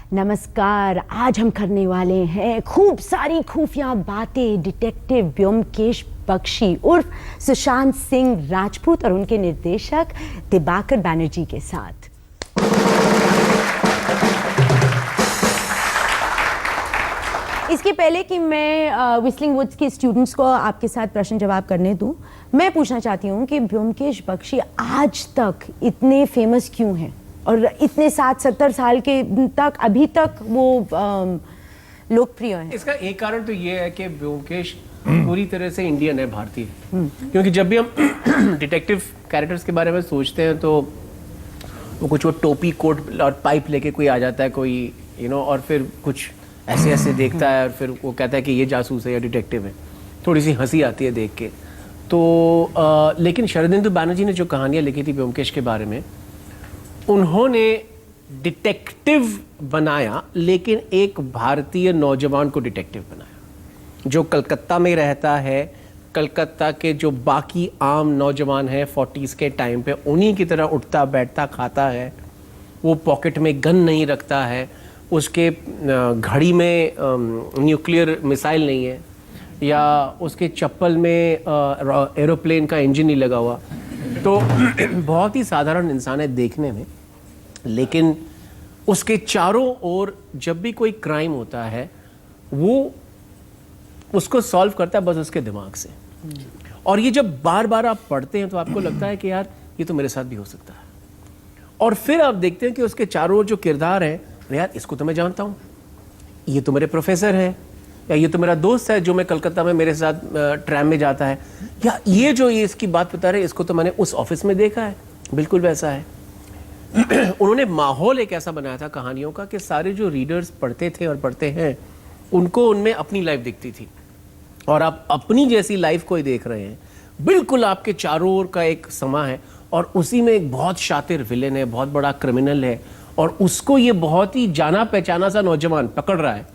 नमस्कार। आज हम करने वाले हैं खूब सारी खुफिया बातें डिटेक्टिव ब्योमकेश बख्शी उर्फ सुशांत सिंह राजपूत और उनके निर्देशक दिबाकर बैनर्जी के साथ। इसके पहले कि मैं व्हिस्लिंग वुड्स के स्टूडेंट्स को आपके साथ प्रश्न जवाब करने दूं, मैं पूछना चाहती हूं कि ब्योमकेश बख्शी आज तक इतने फेमस क्यों हैं और इतने 60-70 साल के तक अभी तक वो लोकप्रिय हैं? इसका एक कारण तो ये है कि ब्योमकेश पूरी तरह से इंडियन है, भारतीय। क्योंकि जब भी हम डिटेक्टिव कैरेक्टर्स के बारे में सोचते हैं तो वो टोपी कोट और पाइप लेके कोई आ जाता है, कोई और फिर कुछ ऐसे ऐसे देखता है और फिर वो कहता है कि ये जासूस है या डिटेक्टिव है। थोड़ी सी हंसी आती है देख के। तो लेकिन शरदिंदु बैनर्जी ने जो कहानियाँ लिखी थी ब्योमकेश के बारे में, उन्होंने डिटेक्टिव बनाया, लेकिन एक भारतीय नौजवान को डिटेक्टिव बनाया जो कलकत्ता में रहता है। कलकत्ता के जो बाकी आम नौजवान हैं 40s के टाइम पे, उन्हीं की तरह उठता बैठता खाता है। वो पॉकेट में गन नहीं रखता है, उसके घड़ी में न्यूक्लियर मिसाइल नहीं है, या उसके चप्पल में एरोप्लेन का इंजन नहीं लगा हुआ। तो बहुत ही साधारण इंसान है देखने में, लेकिन उसके चारों ओर जब भी कोई क्राइम होता है वो उसको सॉल्व करता है बस उसके दिमाग से। और ये जब बार बार आप पढ़ते हैं तो आपको लगता है कि यार ये तो मेरे साथ भी हो सकता है। और फिर आप देखते हैं कि उसके चारों ओर जो किरदार है, यार इसको तो मैं जानता हूँ, ये तो मेरे प्रोफेसर है, या ये तो मेरा दोस्त है जो मैं कलकत्ता में मेरे साथ ट्रैम में जाता है, या ये इसकी बात बता रहे इसको तो मैंने उस ऑफिस में देखा है, बिल्कुल वैसा है। उन्होंने माहौल एक ऐसा बनाया था कहानियों का कि सारे जो रीडर्स पढ़ते थे और पढ़ते हैं उनको उनमें अपनी लाइफ दिखती थी, और आप अपनी जैसी लाइफ को ही देख रहे हैं। बिल्कुल आपके चारों ओर का एक समा है और उसी में एक बहुत शातिर विलेन है, बहुत बड़ा क्रिमिनल है, और उसको ये बहुत ही जाना पहचाना सा नौजवान पकड़ रहा है।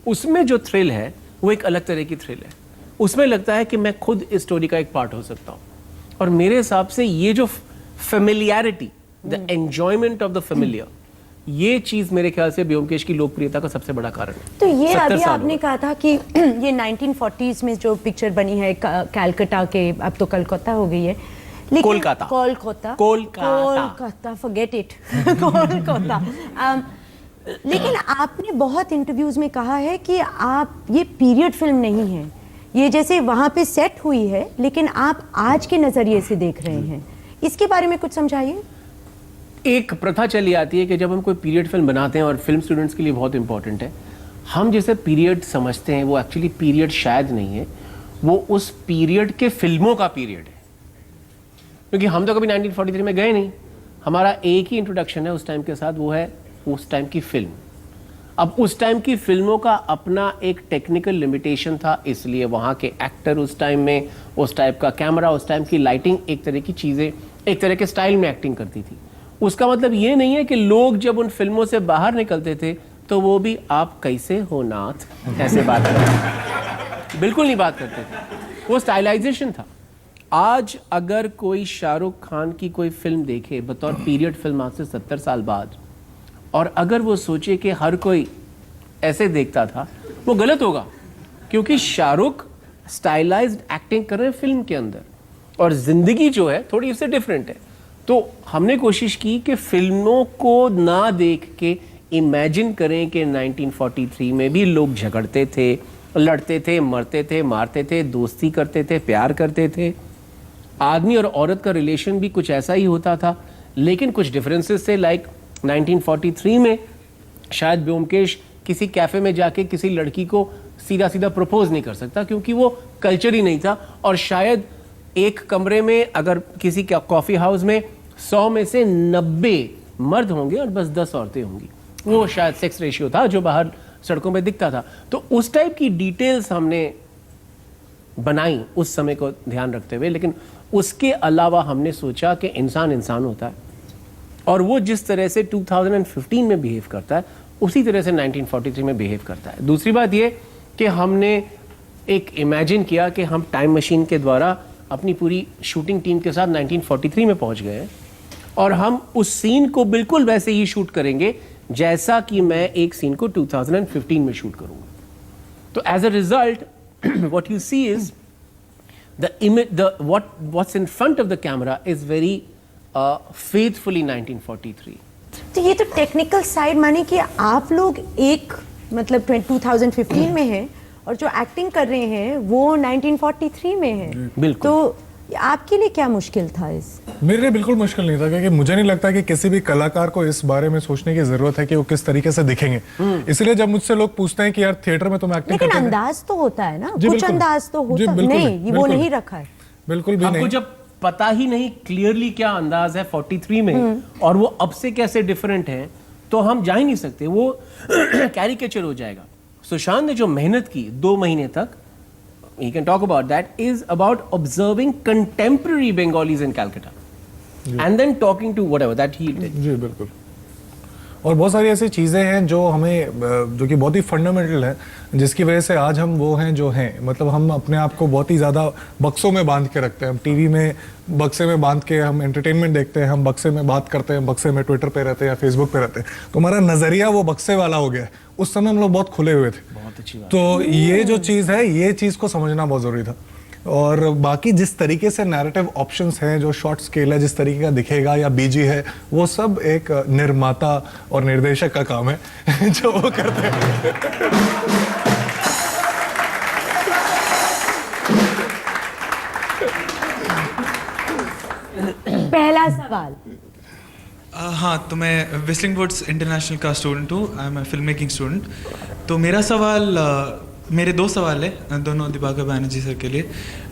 उसमें जो थ्रिल है वो एक अलग तरह की थ्रिल है। उसमें लगता है कि मैं खुद इस स्टोरी का एक पार्ट हो सकता हूँ। और मेरे हिसाब से ये जो familiarity, the enjoyment of the familiar, ये चीज मेरे ख्याल से ब्योमकेश की लोकप्रियता का सबसे बड़ा कारण है। तो ये अभी आपने कहा था कि ये 1940s में जो पिक्चर बनी है कलकत्ता के, अब तो कलकत्ता हो गई है, कोलकाता, फॉरगेट इट, कोलकाता। लेकिन आपने बहुत इंटरव्यूज में कहा है कि आप ये पीरियड फिल्म नहीं है, ये जैसे वहां पे सेट हुई है लेकिन आप आज के नजरिए से देख रहे हैं। इसके बारे में कुछ समझाइए। एक प्रथा चली आती है कि जब हम कोई पीरियड फिल्म बनाते हैं, और फिल्म स्टूडेंट्स के लिए बहुत इंपॉर्टेंट है, हम जैसे पीरियड समझते हैं वो एक्चुअली पीरियड शायद नहीं है, वो उस पीरियड के फिल्मों का पीरियड है। क्योंकि हम तो कभी 1943 में गए नहीं, हमारा एक ही इंट्रोडक्शन है उस टाइम के साथ, वो है उस टाइम की फिल्म। अब उस टाइम की फिल्मों का अपना एक टेक्निकल लिमिटेशन था, इसलिए वहाँ के एक्टर उस टाइम में, उस टाइप का कैमरा, उस टाइम की लाइटिंग, एक तरह की चीज़ें, एक तरह के स्टाइल में एक्टिंग करती थी। उसका मतलब ये नहीं है कि लोग जब उन फिल्मों से बाहर निकलते थे तो वो भी आप कैसे हो नाथ ऐसे बात करते थे, बिल्कुल नहीं बात करते थे। वो स्टाइलाइजेशन था। आज अगर कोई शाहरुख खान की कोई फिल्म देखे बतौर पीरियड फिल्म आज से 70 साल बाद, और अगर वो सोचे कि हर कोई ऐसे देखता था, वो गलत होगा। क्योंकि शाहरुख स्टाइलाइज्ड एक्टिंग कर रहे हैं फिल्म के अंदर, और जिंदगी जो है थोड़ी इससे डिफरेंट है। तो हमने कोशिश की कि फिल्मों को ना देख के इमेजिन करें कि 1943 में भी लोग झगड़ते थे, लड़ते थे, मरते थे, मारते थे, दोस्ती करते थे, प्यार करते थे। आदमी और औरत का रिलेशन भी कुछ ऐसा ही होता था, लेकिन कुछ डिफरेंसेस थे। लाइक 1943 में शायद ब्योमकेश किसी कैफे में जाके किसी लड़की को सीधा सीधा प्रपोज नहीं कर सकता, क्योंकि वो कल्चर ही नहीं था। और शायद एक कमरे में अगर किसी कॉफी हाउस में 100 में से 90 मर्द होंगे और बस 10 औरतें होंगी। वो शायद सेक्स रेशियो था जो बाहर सड़कों पे दिखता था। तो उस टाइप की डिटेल्स हमने बनाई उस समय को ध्यान रखते हुए, लेकिन उसके अलावा हमने सोचा कि इंसान इंसान होता है, और वो जिस तरह से 2015 में बिहेव करता है उसी तरह से 1943 में बिहेव करता है। दूसरी बात ये कि हमने एक इमेजिन किया कि हम टाइम मशीन के द्वारा अपनी पूरी शूटिंग टीम के साथ 1943 में पहुंच गए हैं, और हम उस सीन को बिल्कुल वैसे ही शूट करेंगे जैसा कि मैं एक सीन को 2015 में शूट करूंगा। तो as a result what you see is the image, the what's in front of the camera is very faithfully 1943। तो ये तो टेक्निकल साइड माने कि आप लोग एक मतलब 2015 में हैं और जो एक्टिंग कर रहे हैं वो 1943 में है। बिल्कुल। तो आपके लिए क्या मुश्किल था इस? मेरे लिए बिल्कुल मुश्किल नहीं था, क्योंकि मुझे नहीं लगता कि किसी भी कलाकार को इस बारे में सोचने की जरूरत है कि वो किस तरीके से दिखेंगे। इसलिए जब मुझसे लोग पूछते हैं कि यार थिएटर में तुम एक्टिंग लेकिन करते हैं, अंदाज तो होता है ना, जी, कुछ बिल्कुल। अंदाज तो जी, होता बिल्कुल नहीं, नहीं, ये वो बिल्कुल। नहीं रखा है। बिल्कुल भी आपको नहीं। जब पता ही नहीं क्लियरली क्या अंदाज है 43 में और वो अब से कैसे डिफरेंट है, तो हम जा ही नहीं सकते, वो कैरिकेचर हो जाएगा। सुशांत ने जो मेहनत की 2 महीने तक, he can talk about that, is about observing contemporary Bengalis in Calcutta and then talking to whatever that he did. जी बिल्कुल। और बहुत सारी ऐसी चीज़ें हैं जो हमें जो कि बहुत ही फंडामेंटल है, जिसकी वजह से आज हम वो हैं जो हैं। मतलब हम अपने आप को बहुत ही ज़्यादा बक्सों में बांध के रखते हैं। हम टीवी में बक्से में बांध के हम एंटरटेनमेंट देखते हैं, हम बक्से में बात करते हैं, बक्से में ट्विटर पे रहते हैं या फेसबुक पे रहते हैं, तो हमारा नज़रिया वो बक्से वाला हो गया है। उस समय हम लोग बहुत खुले हुए थे। बहुत अच्छी बात। तो ये जो चीज़ है, ये चीज़ को समझना बहुत ज़रूरी था। और बाकी जिस तरीके से नैरेटिव ऑप्शंस हैं, जो शॉर्ट स्केल है, जिस तरीके का दिखेगा या बीजी है, वो सब एक निर्माता और निर्देशक का काम है जो वो करते हैं। पहला सवाल। हाँ, तो मैं विस्लिंग वुड्स इंटरनेशनल का स्टूडेंट हूँ। I am film making student. तो मेरा सवाल, मेरे 2 सवाल है, दोनों दिवाकर बैनर्जी सर के लिए।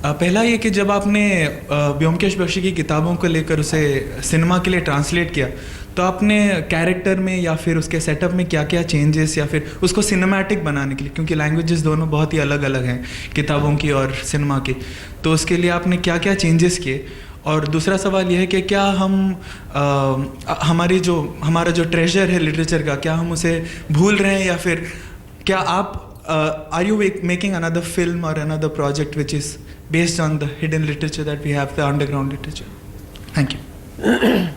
पहला ये कि जब आपने ब्योमकेश बख्शी की किताबों को लेकर उसे सिनेमा के लिए ट्रांसलेट किया, तो आपने कैरेक्टर में या फिर उसके सेटअप में क्या क्या चेंजेस, या फिर उसको सिनेमैटिक बनाने के लिए, क्योंकि लैंग्वेजेस दोनों बहुत ही अलग अलग हैं किताबों की और सिनेमा की, तो उसके लिए आपने क्या क्या चेंजेस किए? और दूसरा सवाल यह है कि क्या हम हमारा जो ट्रेजर है लिटरेचर का, क्या हम उसे भूल रहे हैं, या फिर क्या आप are you making another film or another project which is based on the hidden literature that we have, the underground literature? Thank you.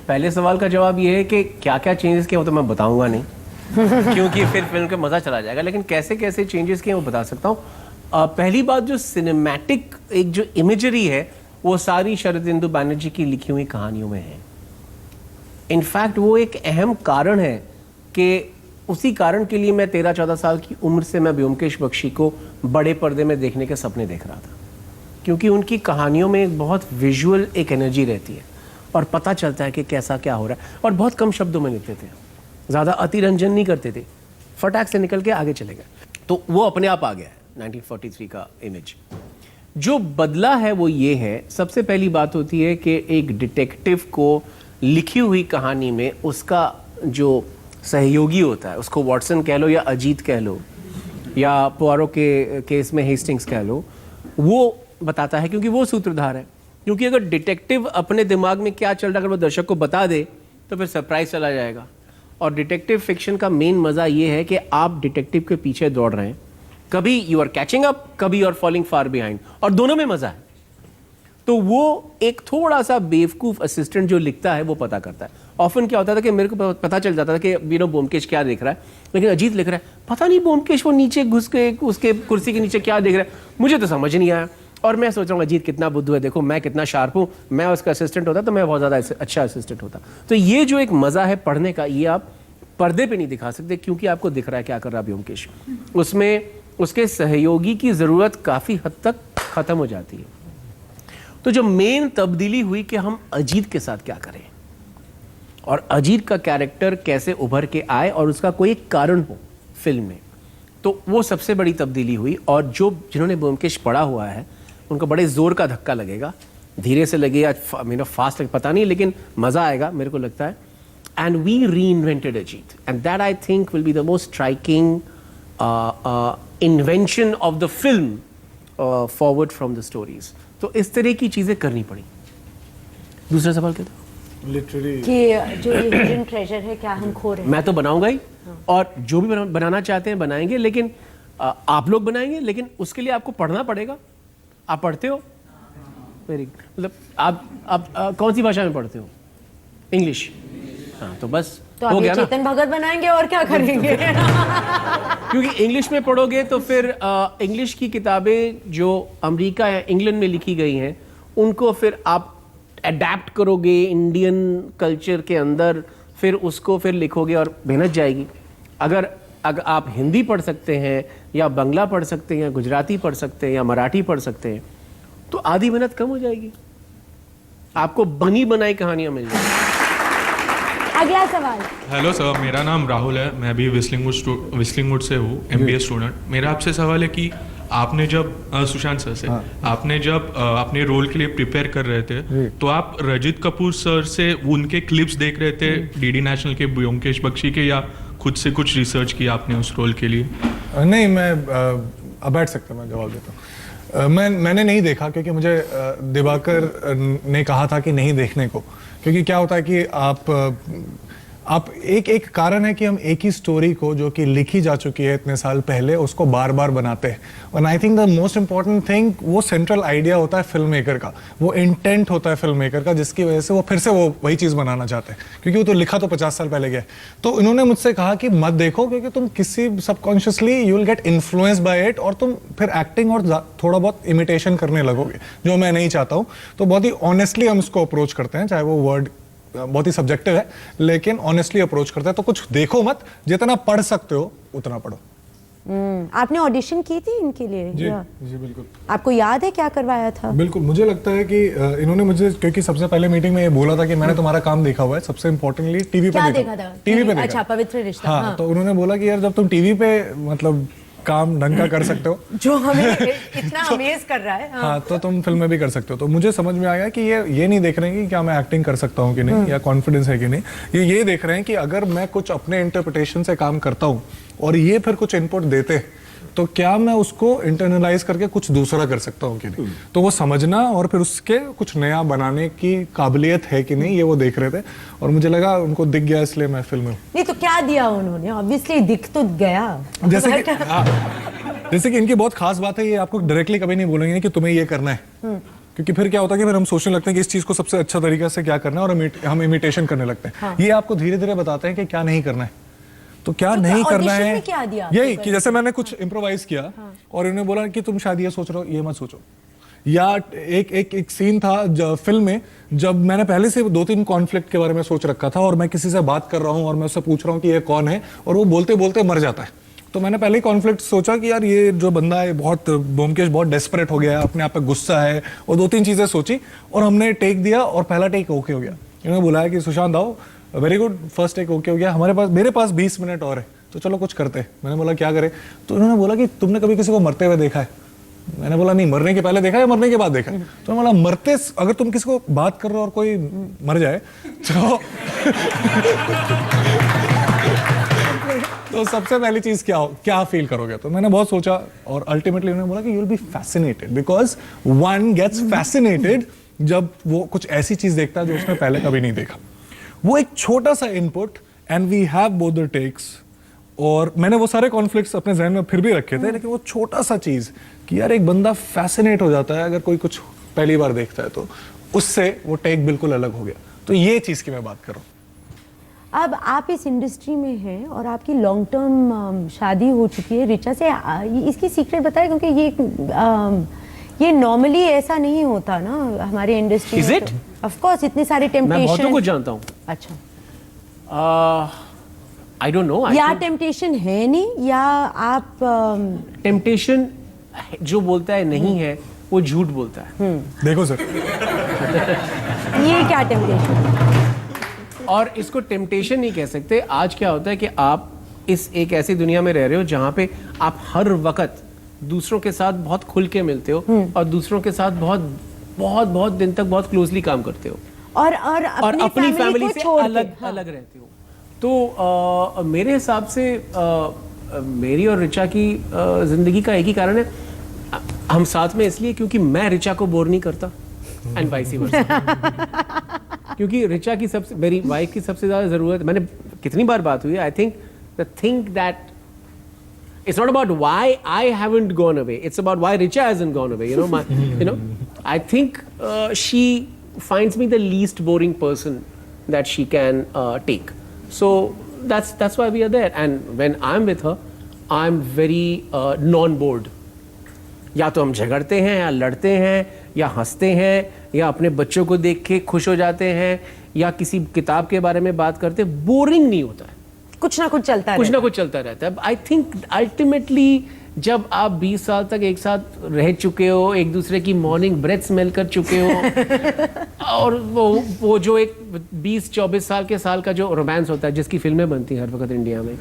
पहले सवाल का जवाब ये है कि क्या क्या चेंजेस किए वो तो मैं बताऊंगा नहीं क्योंकि फिर फिल्म का मजा चला जाएगा, लेकिन कैसे कैसे चेंजेस किए वो बता सकता हूँ। पहली बात, जो सिनेमैटिक एक जो इमेजरी है वो सारी शरदिंदु बैनर्जी की लिखी हुई कहानियों में है। इनफैक्ट वो एक अहम कारण है कि उसी कारण के लिए मैं 13-14 साल की उम्र से मैं ब्योमकेश बख्शी को बड़े पर्दे में देखने के सपने देख रहा था, क्योंकि उनकी कहानियों में एक बहुत विजुअल एक एनर्जी रहती है और पता चलता है कि कैसा क्या हो रहा है, और बहुत कम शब्दों में लिखते थे, ज़्यादा अतिरंजन नहीं करते थे, फटाक से निकल के आगे चले गए। तो वो अपने आप आ गया है 1943 का इमेज। जो बदला है वो ये है, सबसे पहली बात होती है कि एक डिटेक्टिव को लिखी हुई कहानी में उसका जो सहयोगी होता है, उसको वॉटसन कह लो या अजीत कह लो या पुआरो के केस में हेस्टिंग्स कह लो, वो बताता है, क्योंकि वो सूत्रधार है। क्योंकि अगर डिटेक्टिव अपने दिमाग में क्या चल रहा है अगर वो दर्शक को बता दे तो फिर सरप्राइज चला जाएगा। और डिटेक्टिव फिक्शन का मेन मज़ा ये है कि आप डिटेक्टिव के पीछे दौड़ रहे हैं, कभी यू आर कैचिंग अप, कभी you are falling far behind, और दोनों में मज़ा है। तो वो एक थोड़ा सा बेवकूफ़ असिस्टेंट जो लिखता है वो पता करता है। ऑफन क्या होता था कि मेरे को पता चल जाता था कि ब्योमकेश क्या देख रहा है, लेकिन अजीत लिख रहा है, पता नहीं ब्योमकेश वो नीचे घुस के उसके कुर्सी के नीचे क्या देख रहा है, मुझे तो समझ नहीं आया। और मैं सोच रहा हूँ अजीत कितना बुद्धू है, देखो मैं कितना शार्प हूँ, मैं उसका असिस्टेंट होता तो मैं बहुत ज़्यादा अच्छा असिस्टेंट होता। तो ये जो एक मज़ा है पढ़ने का, ये आप पर्दे पे नहीं दिखा सकते, क्योंकि आपको दिख रहा है क्या कर रहा है ब्योमकेश। उसमें उसके सहयोगी की ज़रूरत काफ़ी हद तक ख़त्म हो जाती है। तो जो मेन तब्दीली हुई कि हम अजीत के साथ क्या करें और अजीत का कैरेक्टर कैसे उभर के आए और उसका कोई एक कारण हो फिल्म में, तो वो सबसे बड़ी तब्दीली हुई। और जो जिन्होंने ब्योमकेश पढ़ा हुआ है उनको बड़े जोर का धक्का लगेगा, धीरे से लगेगा, फास्ट लगे पता नहीं, लेकिन मज़ा आएगा मेरे को लगता है। एंड वी री invented Ajit, and that I think will be the most striking invention of the film forward from the stories. तो इस तरह की चीज़ें करनी पड़ी। दूसरा सवाल क्या था? लिटरेरी कि जो ये हिडन ट्रेजर है क्या हम खो रहे हैं? मैं तो बनाऊंगा ही, और जो भी बनाना चाहते हैं बनाएंगे, लेकिन आप लोग बनाएंगे, लेकिन उसके लिए आपको पढ़ना पड़ेगा। आप पढ़ते हो? वेरी मतलब आप कौन सी भाषा में पढ़ते हो? इंग्लिश। हाँ, तो बस तो हो आप ये गया ना? चेतन भगत बनाएंगे और क्या करेंगे? क्योंकि इंग्लिश में पढ़ोगे तो फिर इंग्लिश की किताबें जो अमेरिका या इंग्लैंड में लिखी गई हैं उनको फिर आप अडेप्ट करोगे इंडियन कल्चर के अंदर, फिर उसको फिर लिखोगे और मेहनत जाएगी। अगर आप हिंदी पढ़ सकते हैं या बांग्ला पढ़ सकते हैं या गुजराती पढ़ सकते हैं या मराठी पढ़ सकते हैं तो आधी मेहनत कम हो जाएगी, आपको बनी बनाई कहानियां मिल जाएंगी। अगला सवाल। हेलो सर, मेरा नाम राहुल है, मैं भी विस्लिंगवुड से हूँ, MBA स्टूडेंट। मेरा आपसे सवाल है कि आपने जब सुशांत सर से आपने जब अपने रोल के लिए प्रिपेयर कर रहे थे तो आप रजित कपूर सर से उनके क्लिप्स देख रहे थे DD नेशनल के ब्योमकेश बख्शी के, या खुद से कुछ रिसर्च किया आपने उस रोल के लिए? नहीं, मैं अब बैठ सकता हूँ, मैं जवाब देता हूँ। मैंने नहीं देखा क्योंकि मुझे दिवाकर ने कहा था कि नहीं देखने को, क्योंकि क्या होता है कि आप एक कारण है कि हम एक ही स्टोरी को जो कि लिखी जा चुकी है इतने साल पहले उसको बार बार बनाते हैं। और आई think the most important thing वो सेंट्रल आइडिया होता है फिल्म मेकर का, वो इंटेंट होता है फिल्म मेकर का, जिसकी वजह से वो फिर से वो वही चीज़ बनाना चाहते हैं, क्योंकि वो तो लिखा तो 50 साल पहले गया है। तो इन्होंने मुझसे कहा कि मत देखो, क्योंकि तुम किसी subconsciously you will get influence by it और तुम फिर एक्टिंग और थोड़ा बहुत इमिटेशन करने लगोगे, जो मैं नहीं चाहता हूँ। तो बहुत ही ऑनेस्टली हम इसको अप्रोच करते हैं, चाहे वो वर्ड बहुत ही सब्जेक्टिव है, लेकिन ऑनेस्टली अप्रोच करता है। तो कुछ देखो मत, जितना पढ़ सकते हो उतना पढ़ो। आपने ऑडिशन की थी इनके लिए? जी बिल्कुल। आपको याद है क्या करवाया था? बिल्कुल, मुझे लगता है कि इन्होंने मुझे, क्योंकि सबसे पहले मीटिंग में ये बोला था कि मैंने तुम्हारा काम देखा हुआ है, सबसे इम्पोर्टेंटली टीवी पे देखा था। टीवी पे देखा। अच्छा, पवित्र रिश्ता। हाँ, तो उन्होंने बोला कि यार जब तुम टीवी पे मतलब काम ढंग का कर सकते हो जो हमें इतना अमेज कर रहा है, हाँ, तो तुम फिल्म में भी कर सकते हो। तो मुझे समझ में आया कि ये नहीं देख रहे हैं कि क्या मैं एक्टिंग कर सकता हूँ कि नहीं, या कॉन्फिडेंस है कि नहीं, ये देख रहे हैं कि अगर मैं कुछ अपने इंटरप्रिटेशन से काम करता हूँ और ये फिर कुछ इनपुट देते तो क्या मैं उसको इंटरनलाइज करके कुछ दूसरा कर सकता हूँ कि नहीं। तो वो समझना और फिर उसके कुछ नया बनाने की काबिलियत है कि नहीं, ये वो देख रहे थे और मुझे लगा उनको दिख गया, इसलिए मैं फिल्म में। नहीं तो क्या दिया उन्होंने? ऑब्वियसली दिख तो गया। जैसे कि इनकी बहुत खास बात है, ये आपको डायरेक्टली कभी नहीं बोलेंगे कि तुम्हें ये करना है, क्योंकि फिर क्या होता है कि फिर हम सोचने लगते हैं कि इस चीज को सबसे अच्छा तरीका से क्या करना है और हम इमिटेशन करने लगते हैं। ये आपको धीरे धीरे बताते हैं कि क्या नहीं करना है। तो क्या नहीं करना है, क्या दिया यही कि जैसे मैंने कुछ इम्प्रोवाइज किया और इन्होंने बोला कि तुम शायद ये सोच रहे हो, ये मत सोचो। या एक सीन था फिल्म में, जब मैंने पहले से 2-3 कॉन्फ्लिक्ट के बारे में सोच रखा था और मैं किसी से बात कर रहा हूँ और मैं उससे पूछ रहा हूँ कि ये कौन है, और वो बोलते बोलते मर जाता है। तो मैंने पहले ही कॉन्फ्लिक्ट सोचा कि यार ये जो बंदा है ब्योमकेश बहुत डेस्परेट हो गया है, अपने आप पे गुस्सा है, और 2-3 चीजें सोची और हमने टेक दिया और पहला टेक ओके हो गया। इन्होंने बुलाया कि सुशांत आओ, very good, first take okay हो गया, मेरे पास 20 मिनट और है, तो चलो कुछ करते हैं। मैंने बोला क्या करें? तो उन्होंने बोला कि तुमने कभी किसी को मरते हुए देखा है? मैंने बोला नहीं, मरने के पहले देखा है या मरने के बाद देखा है? तो मैं बोला मरते, अगर तुम किसी को बात कर रहे हो और कोई मर जाए तो सबसे पहली चीज क्या फील करोगे? तो मैंने बहुत सोचा और अल्टीमेटली उन्होंने बोला कि you will be fascinated, because one gets fascinated जब वो कुछ ऐसी चीज देखता है जो उसने पहले कभी नहीं देखा। वो एक छोटा सा input and we have both the takes, और मैंने वो सारे कॉन्फ्लिक्ट्स अपने जहन में फिर भी रखे थे, लेकिन वो छोटा सा चीज कि यार एक बंदा फैसिनेट हो जाता है अगर कोई कुछ पहली बार देखता है, तो उससे वो टेक बिल्कुल अलग हो गया। तो ये चीज की मैं बात कर रहा हूँ। अब आप इस इंडस्ट्री में हैं और आपकी लॉन्ग टर्म शादी हो चुकी है रिचा से, इसकी सीक्रेट बताएं, क्योंकि ये नॉर्मली ऐसा नहीं होता ना हमारे इंडस्ट्री में। ऑफ कोर्स इतने सारे टेम्पटेशन, मैं बहुतों को जानता हूँ। अच्छा, आई डोंट नो, या टेम्पटेशन है नहीं, या आप टेम्पटेशन जो बोलता है नहीं है वो झूठ बोलता है। देखो सर, ये क्या टेम्पटेशन? और इसको टेम्पटेशन नहीं कह सकते। आज क्या होता है कि आप इस एक ऐसी दुनिया में रह रहे हो जहां पे आप हर वक्त दूसरों के साथ बहुत खुल के मिलते हो और दूसरों के साथ बहुत दिन तक बहुत क्लोजली काम करते हो, और अपनी फैमिली से अलग रहते हो। तो मेरे हिसाब से मेरी और रिचा की जिंदगी का एक ही कारण है, हम साथ में इसलिए क्योंकि मैं रिचा को बोर नहीं करता एंड वाइस वर्सा। क्योंकि रिचा की मेरी वाइफ की सबसे ज्यादा जरूरत, मैंने कितनी बार बात हुई, आई think the thing that it's not about why I haven't gone away, it's about why Richa hasn't gone away, I think she finds me the least boring person that she can take, So that's why we are there. And when I'm with her, I'm very non-bored. या तो हम झगड़ते हैं या लड़ते हैं या हंसते हैं या अपने बच्चों को देख के खुश हो जाते हैं या किसी किताब के बारे में बात करते हैं, बोरिंग नहीं होता है, कुछ ना कुछ चलता है, कुछ ना कुछ चलता रहता है. आई थिंक अल्टीमेटली जब आप 20 साल तक एक साथ रह चुके हो, एक दूसरे की मॉर्निंग ब्रेथ स्मेल कर चुके हो और वो जो एक 20-24 साल का जो रोमांस होता है जिसकी फिल्में बनती हैं हर वक्त इंडिया में,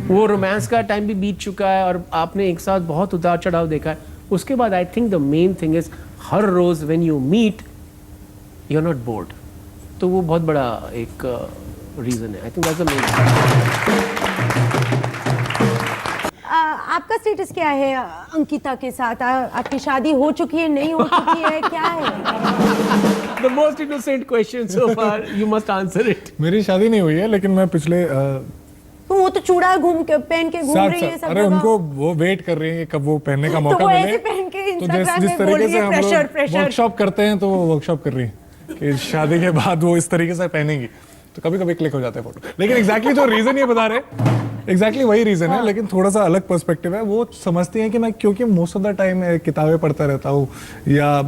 वो रोमांस का टाइम भी बीत चुका है और आपने एक साथ बहुत उतार चढ़ाव देखा है. उसके बाद I think the main thing is हर रोज when you meet you are not bored. तो वो बहुत बड़ा एक रीजन है. I think that's the main. आपका स्टेटस क्या है अंकिता के साथ? आपकी शादी हो चुकी है, नहीं हो चुकी है, क्या है? The most innocent question so far. You must answer it. मेरी शादी नहीं हुई है, लेकिन मैं पिछले तो वो तो चूड़ा पहन के घूम रही है सब अरे जगह। उनको वो वेट कर रही है कि कब वो पहनने का तो मौका वो मिले. ऐसे पहन के तो Instagram जिस में बोल तरीके रही से है, हम pressure, लोग pressure. वर्कशॉप करते हैं, तो वो वर्कशॉप कर रही है कि शादी के बाद वो इस तरीके से पहनेंगी, तो कभी कभी क्लिक हो जाते हैं फोटो. लेकिन एग्जैक्टली जो रीजन ये बता रहे, एग्जैक्टली वही रीजन है, लेकिन थोड़ा सा अलग पर्सपेक्टिव है. वो समझती हैं कि मैं, क्योंकि मोस्ट ऑफ द टाइम किताबें पढ़ता रहता हूँ या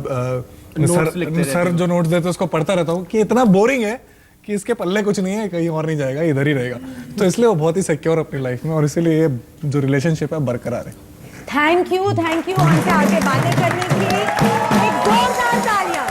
सर जो नोट्स देते हैं उसको पढ़ता रहता हूँ, कि इतना बोरिंग है कि इसके पल्ले कुछ नहीं है, कहीं और नहीं जाएगा, इधर ही रहेगा. तो इसलिए वो बहुत ही सिक्योर अपनी लाइफ में, और इसीलिए ये जो रिलेशनशिप है बरकरार है. थैंक यू हमसे आगे बातें करने के लिए. एक जोरदार तालियां.